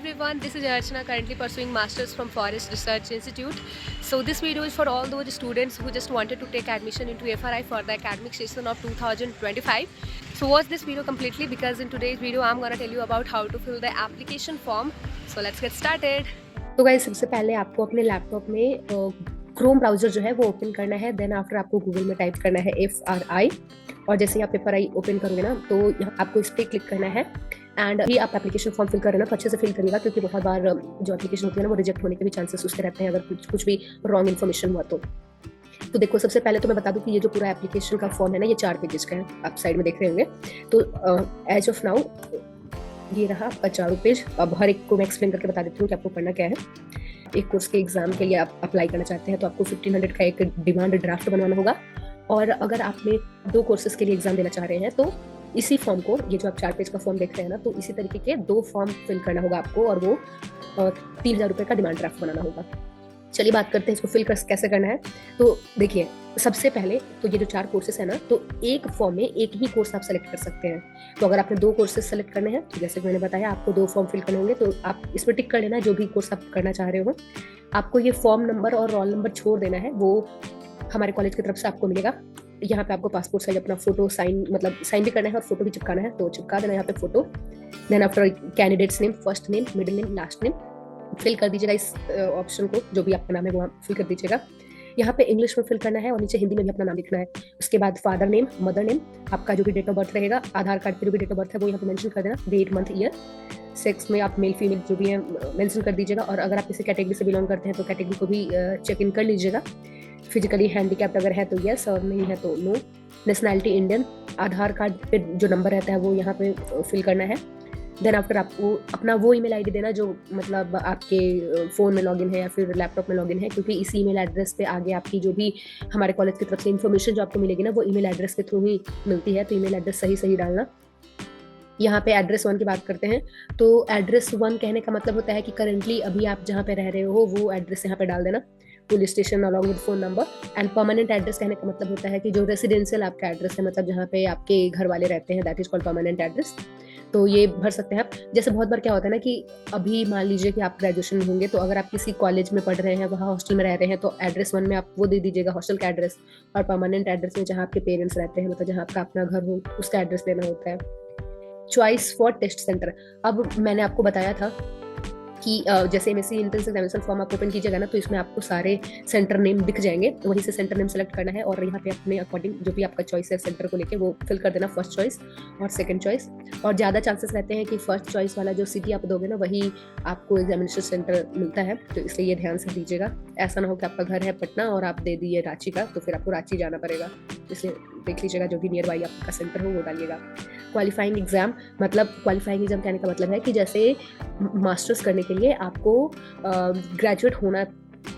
everyone, this is Archana, currently pursuing Masters from Forest Research Institute. So this video is for all those students who just wanted to take admission into FRI for the academic session of 2025. So watch this video completely because in today's video I'm gonna tell you about how to fill the application form. So let's get started. तो guys सबसे पहले आपको अपने laptop में Chrome browser जो है वो open करना है। देन आफ्टर आपको गूगल में टाइप करना है FRI और जैसे ही आप FRI ओपन करोगे ना तो यहाँ आपको इस पर क्लिक करना है। एंड अभी आप एप्लीकेशन फॉर्म फिल कर रहे हैं ना तो अच्छे से फिल करिएगा क्योंकि बहुत बार जो एप्लीकेशन होती है ना वो रिजेक्ट होने के भी चांसेस उसके रहते हैं अगर कुछ भी रॉन्ग इन्फॉर्मेशन हुआ तो देखो सबसे पहले तो मैं बता दूं कि ये जो पूरा एप्लीकेशन का फॉर्म है ना ये 4 पेजेस का है, आप साइड में देख रहे होंगे। तो एज ऑफ नाउ ये रहा आपका 4 पेज। अब हर एक को मैं एक्सप्लेन करके बता देती हूँ कि आपको करना क्या है। एक कोर्स के एग्जाम के लिए आप अप्लाई करना चाहते हैं तो आपको 1500 का एक डिमांड ड्राफ्ट बनवाना होगा। और अगर आपने 2 कोर्सेज के लिए एग्जाम देना चाह रहे हैं तो इसी फॉर्म को, ये जो आप 4 पेज का फॉर्म देख रहे हैं ना, तो इसी तरीके के 2 फॉर्म फिल करना होगा आपको और वो 3000 रुपये का डिमांड ड्राफ्ट बनाना होगा। चलिए बात करते हैं इसको फिल कैसे करना है। तो देखिए सबसे पहले तो ये जो 4 कोर्सेस है ना तो एक फॉर्म में एक ही कोर्स आप सेलेक्ट कर सकते हैं। तो अगर आपने 2 कोर्सेस सेलेक्ट करने हैं तो जैसे मैंने बताया आपको 2 फॉर्म फिल करने होंगे, तो आप इसमें टिक कर लेना जो भी कोर्स आप करना चाह रहे हो। आपको ये फॉर्म नंबर और रोल नंबर छोड़ देना है, वो हमारे कॉलेज की तरफ से आपको मिलेगा। यहाँ पे आपको पासपोर्ट साइज अपना फोटो साइन भी करना है और फोटो भी चिपकाना है, तो चिपका देना है यहाँ पे photo. Then after candidates name, first name, middle name, last name fill कर दीजिएगा। इस ऑप्शन को जो भी आपका नाम है वो फिल कर दीजिएगा। यहाँ पे इंग्लिश में फिल करना है और नीचे हिंदी में भी अपना नाम लिखना है। उसके बाद फादर नेम, मदर नेम, आपका जो भी डेट ऑफ बर्थ रहेगा, आधार कार्ड पर जो भी डेट ऑफ बर्थ है वो यहाँ पे मेंशन कर देना, डेट, मंथ, ईयर। सेक्स में आप मेल फीमेल जो भी है मेंशन कर दीजिएगा। और अगर आप किसी कैटेगरी से बिलोंग करते हैं तो कैटेगरी को भी चेक इन कर लीजिएगा। फिजिकली हैंडीकैप्ड अगर है तो यस और नहीं है तो नो। नेशनैलिटी इंडियन, आधार कार्ड पे जो नंबर रहता है वो यहाँ पे फिल करना है। देन आफ्टर आपको अपना वो ईमेल आईडी देना जो मतलब आपके फ़ोन में लॉगिन है या फिर लैपटॉप में लॉगिन है, क्योंकि इसी ईमेल एड्रेस पे आगे आपकी जो भी हमारे कॉलेज की तरफ से इन्फॉर्मेशन जो आपको मिलेगी ना वो ईमेल एड्रेस के थ्रू ही मिलती है। तो ईमेल एड्रेस सही डालना। यहाँ पे एड्रेस 1 की बात करते हैं तो एड्रेस 1 कहने का मतलब होता है कि करेंटली अभी आप जहाँ पे रह रहे हो वो एड्रेस यहाँ पे डाल देना, police station along with phone number. And permanent address कहने का मतलब होता है कि जो रेसिडेंशियल आपका एड्रेस है, मतलब जहाँ पे आपके घर वाले रहते हैं, that is called permanent address. तो ये भर सकते हैं आप। जैसे बहुत बार क्या होता है ना कि अभी मान लीजिए कि आप ग्रेजुएशन में होंगे तो अगर आप किसी कॉलेज में पढ़ रहे हैं, वहाँ हॉस्टल में रह रहे हैं, तो एड्रेस 1 में आप वो दे दीजिएगा हॉस्टल का एड्रेस, और परमानेंट एड्रेस में जहाँ आपके पेरेंट्स रहते हैं, मतलब जहाँ आपका अपना घर हो उसका एड्रेस देना होता है। चॉइस फॉर टेस्ट सेंटर, अब मैंने आपको बताया था कि जैसे MSc एंट्रेंस एग्जामिनेशन फॉर्म आप ओपन कीजिएगा ना तो इसमें आपको सारे सेंटर नेम दिख जाएंगे, वहीं से सेंटर नेम सेलेक्ट करना है और यहाँ पे अपने अकॉर्डिंग जो भी आपका चॉइस है सेंटर को लेके वो फिल कर देना, फर्स्ट चॉइस और सेकंड चॉइस। और ज़्यादा चांसेस रहते हैं कि फर्स्ट चॉइस वाला जो सिटी आप दोगे ना वही आपको एग्जामिनेशन सेंटर मिलता है, तो इसलिए ये ध्यान से दीजिएगा। ऐसा ना हो कि आपका घर है पटना और आप दे दिए रांची का, तो फिर आपको रांची जाना पड़ेगा, इसलिए देख लीजिएगा जो भी नियर बाई आपका सेंटर हो वो डालिएगा। क्वालिफाइंग एग्जाम, मतलब क्वालिफाइंग एग्जाम कहने का मतलब है कि जैसे मास्टर्स करने के लिए आपको ग्रेजुएट होना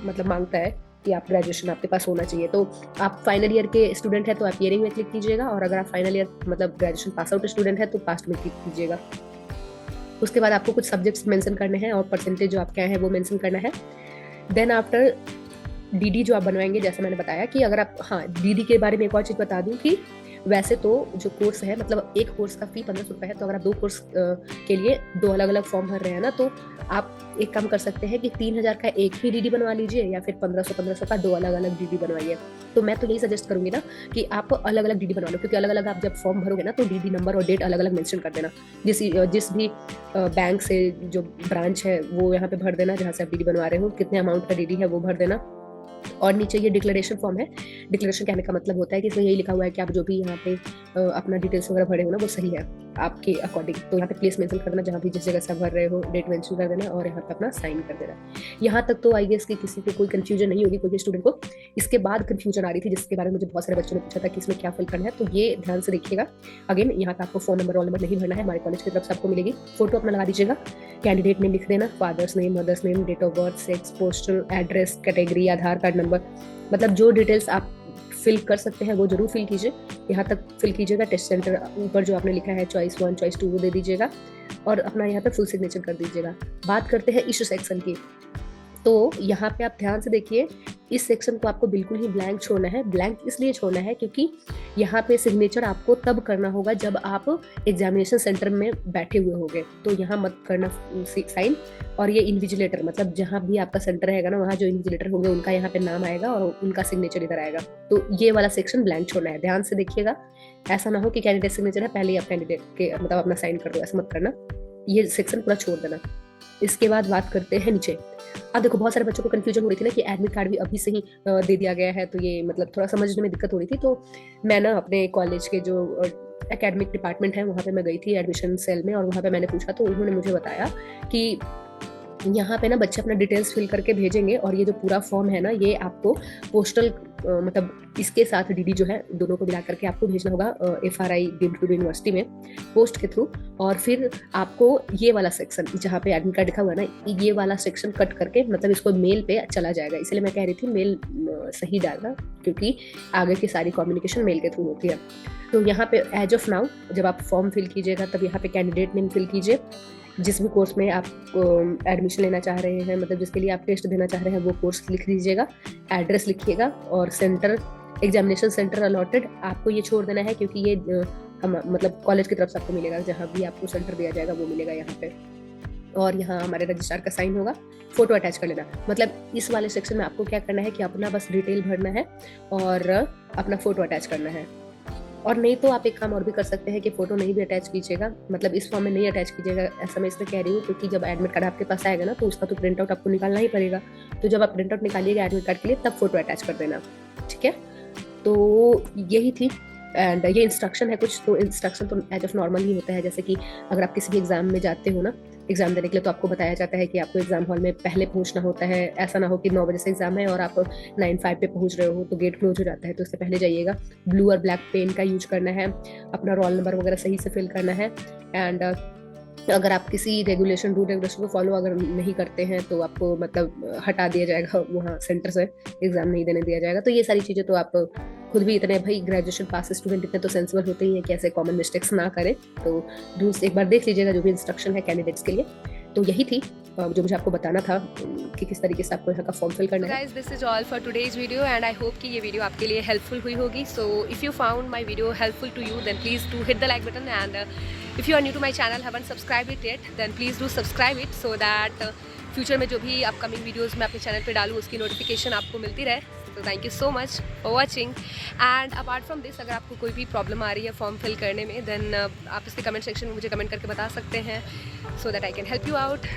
मतलब मांगता है कि आप ग्रेजुएशन आपके पास होना चाहिए। तो आप फाइनल ईयर के स्टूडेंट है तो आप ईयरिंग में क्लिक कीजिएगा, और अगर आप फाइनल ईयर मतलब ग्रेजुएशन पास आउट स्टूडेंट है तो पास्ट में क्लिक कीजिएगा। उसके बाद आपको कुछ सब्जेक्ट्स मेंशन करने हैं और परसेंटेज जो आप क्या है वो मेंशन करना है। देन आफ्टर DD जो आप बनवाएंगे, जैसे मैंने बताया कि अगर आप, हाँ DD के बारे में एक और चीज़ बता दूं कि वैसे तो जो कोर्स है मतलब एक कोर्स का फी 1500 रुपये है, तो अगर आप 2 कोर्स के लिए 2 अलग अलग फॉर्म भर रहे हैं ना तो आप एक काम कर सकते हैं कि 3000 का एक ही DD बनवा लीजिए या फिर 1500 का 2 अलग अलग DD बनवाइए। तो मैं तो यही सजेस्ट करूंगी ना कि आप अलग अलग DD बनवा लो, क्योंकि अलग अलग आप जब फॉर्म भरोगे ना तो DD नंबर और डेट अलग अलग मेंशन कर देना। जिस भी बैंक से जो ब्रांच है वो यहाँ पे भर देना जहाँ से आप DD बनवा रहे हो, कितने अमाउंट का DD है वो भर देना। और नीचे ये डिक्लेरेशन फॉर्म है। डिक्लेरेशन कहने का मतलब होता है कि इसमें यही लिखा हुआ है कि आप जो भी यहाँ पे अपना डिटेल्स वगैरह भरे हो ना वो सही है आपके अकॉर्डिंग। तो यहाँ पे प्लेस मेंशन कर देना जहाँ भी जिस जगह से भर रहे हो, डेट मेंशन कर देना और यहाँ पे अपना साइन कर देना। यहाँ तक तो आई गेस कि किसी को कोई कंफ्यूजन नहीं होगी, कोई स्टूडेंट को। इसके बाद कंफ्यूजन आ रही थी जिसके बारे में मुझे बहुत सारे बच्चों ने पूछा था कि इसमें क्या फिल करना है, तो ये ध्यान से देखिएगा। अगेन यहाँ पे आपको फोन नंबर, रोल नंबर नहीं भरना है, हमारे कॉलेज की तरफ से आपको मिलेगी। फोटो अपना लगा दीजिएगा, कैंडिडेट नेम लिख देना, father's name, mother's name, date of birth, sex, postal address, category, Aadhaar card number, मतलब जो डिटेल्स आप फिल कर सकते हैं वो जरूर फिल कीजिए। यहाँ तक फिल कीजिएगा। टेस्ट सेंटर ऊपर जो आपने लिखा है चॉइस 1, चॉइस 2 वो दे दीजिएगा और अपना यहाँ पे फुल सिग्नेचर कर दीजिएगा। बात करते हैं इशू सेक्शन की। तो यहाँ पे आप ध्यान से देखिए इस सेक्शन को आपको बिल्कुल ही ब्लैंक छोड़ना है। ब्लैंक इसलिए छोड़ना है क्योंकि यहाँ पे सिग्नेचर आपको तब करना होगा जब आप एग्जामिनेशन सेंटर में बैठे हुए होंगे, तो यहाँ मत करना साइन। और ये इन्विजिलेटर, मतलब जहाँ भी आपका सेंटर रहेगा ना, वहाँ जो इन्विजिलेटर होंगे उनका यहाँ पे नाम आएगा और उनका सिग्नेचर इधर आएगा। तो ये वाला सेक्शन ब्लैंक छोड़ना है, ध्यान से देखिएगा। ऐसा ना हो कि कैंडिडेट सिग्नेचर है पहले ही आप कैंडिडेट के मतलब अपना साइन कर दो, ऐसा मत करना। ये सेक्शन पूरा छोड़ देना। इसके बाद बात करते हैं नीचे। अब देखो बहुत सारे बच्चों को कंफ्यूजन हो रही थी ना कि एडमिट कार्ड भी अभी से ही दे दिया गया है, तो ये मतलब थोड़ा समझने में दिक्कत हो रही थी। तो मैं ना अपने कॉलेज के जो एकेडमिक डिपार्टमेंट है वहाँ पे मैं गई थी एडमिशन सेल में, और वहाँ पे मैंने पूछा तो उन्होंने मुझे बताया कि यहाँ पे ना बच्चे अपना डिटेल्स फिल करके भेजेंगे, और ये जो पूरा फॉर्म है ना ये आपको पोस्टल मतलब इसके साथ डीडी जो है दोनों को मिला करके आपको भेजना होगा FRI deemed to be university में पोस्ट के थ्रू। और फिर आपको ये वाला सेक्शन जहाँ पे एडमिट कार्ड लिखा हुआ है ना, ये वाला सेक्शन कट करके मतलब इसको मेल पे चला जाएगा। इसलिए मैं कह रही थी मेल सही डालना, क्योंकि आगे की सारी कम्युनिकेशन मेल के थ्रू होती है। तो यहाँ पे एज ऑफ नाउ जब आप फॉर्म फिल कीजिएगा तब यहाँ पे कैंडिडेट नेम फिल कीजिए, जिस भी कोर्स में आप एडमिशन लेना चाह रहे हैं, मतलब जिसके लिए आप टेस्ट देना चाह रहे हैं वो कोर्स लिख दीजिएगा, एड्रेस लिखिएगा, और सेंटर एग्जामिनेशन सेंटर अलॉटेड आपको ये छोड़ देना है, क्योंकि ये हम मतलब कॉलेज की तरफ से आपको मिलेगा, जहाँ भी आपको सेंटर दिया जाएगा वो मिलेगा यहाँ पे। और यहाँ हमारे रजिस्ट्रार का साइन होगा, फोटो अटैच कर लेना। मतलब इस वाले सेक्शन में आपको क्या करना है कि अपना बस डिटेल भरना है और अपना फोटो अटैच करना है। और नहीं तो आप एक काम और भी कर सकते हैं कि फोटो नहीं भी अटैच कीजिएगा, मतलब इस फॉर्म में नहीं अटैच कीजिएगा। ऐसा मैं इसलिए कह रही हूँ क्योंकि जब एडमिट कार्ड आपके पास आएगा ना तो उसका तो प्रिंट आउट आपको निकालना ही पड़ेगा। तो जब आप प्रिंट आउट निकालिएगा एडमिट कार्ड के लिए तब फोटो अटैच कर देना, ठीक है। तो यही थी, एंड ये इंस्ट्रक्शन है कुछ, तो इंस्ट्रक्शन तो एज ऑफ नॉर्मल ही होता है। जैसे कि अगर आप किसी भी एग्जाम में जाते हो ना एग्जाम देने के लिए, तो आपको बताया जाता है कि आपको एग्जाम हॉल में पहले पहुंचना होता है। ऐसा ना हो कि 9 बजे से एग्जाम है और आप 9:05 पे पहुंच रहे हो तो गेट क्लोज हो जाता है, तो उससे पहले जाइएगा। ब्लू और ब्लैक पेन का यूज करना है, अपना रोल नंबर वगैरह सही से फिल करना है। एंड अगर आप किसी रूल रेगुलेशन को फॉलो अगर नहीं करते हैं तो आपको मतलब हटा दिया जाएगा वहाँ सेंटर से, एग्जाम नहीं देने दिया जाएगा। तो ये सारी चीज़ें तो आप खुद भी इतने भाई ग्रेजुएशन पास स्टूडेंट इतने तो सेंसिबल होते ही हैं कि ऐसे कॉमन मिस्टेक्स ना करें। तो रूल्स एक बार देख लीजिएगा जो भी इंस्ट्रक्शन है कैंडिडेट्स के लिए। तो यही थी जो मुझे आपको बताना था कि किस तरीके से आपको यहाँ का फॉर्म फिल करना है। Guys this is all for today's video and I hope कि ये वीडियो आपके लिए हेल्पफुल हुई होगी। So if you found my video helpful to you then please do hit the like button, and if you are new to my channel haven't subscribe it yet then please do subscribe it, so that future में जो भी upcoming videos मैं अपने channel पे डालूँ उसकी notification आपको मिलती रहे। तो thank you so much for watching. And apart from this अगर आपको कोई भी प्रॉब्लम आ रही है फॉर्म फिल करने में देन आप इसके कमेंट सेक्शन में मुझे कमेंट करके बता सकते हैं, so that I can help you out.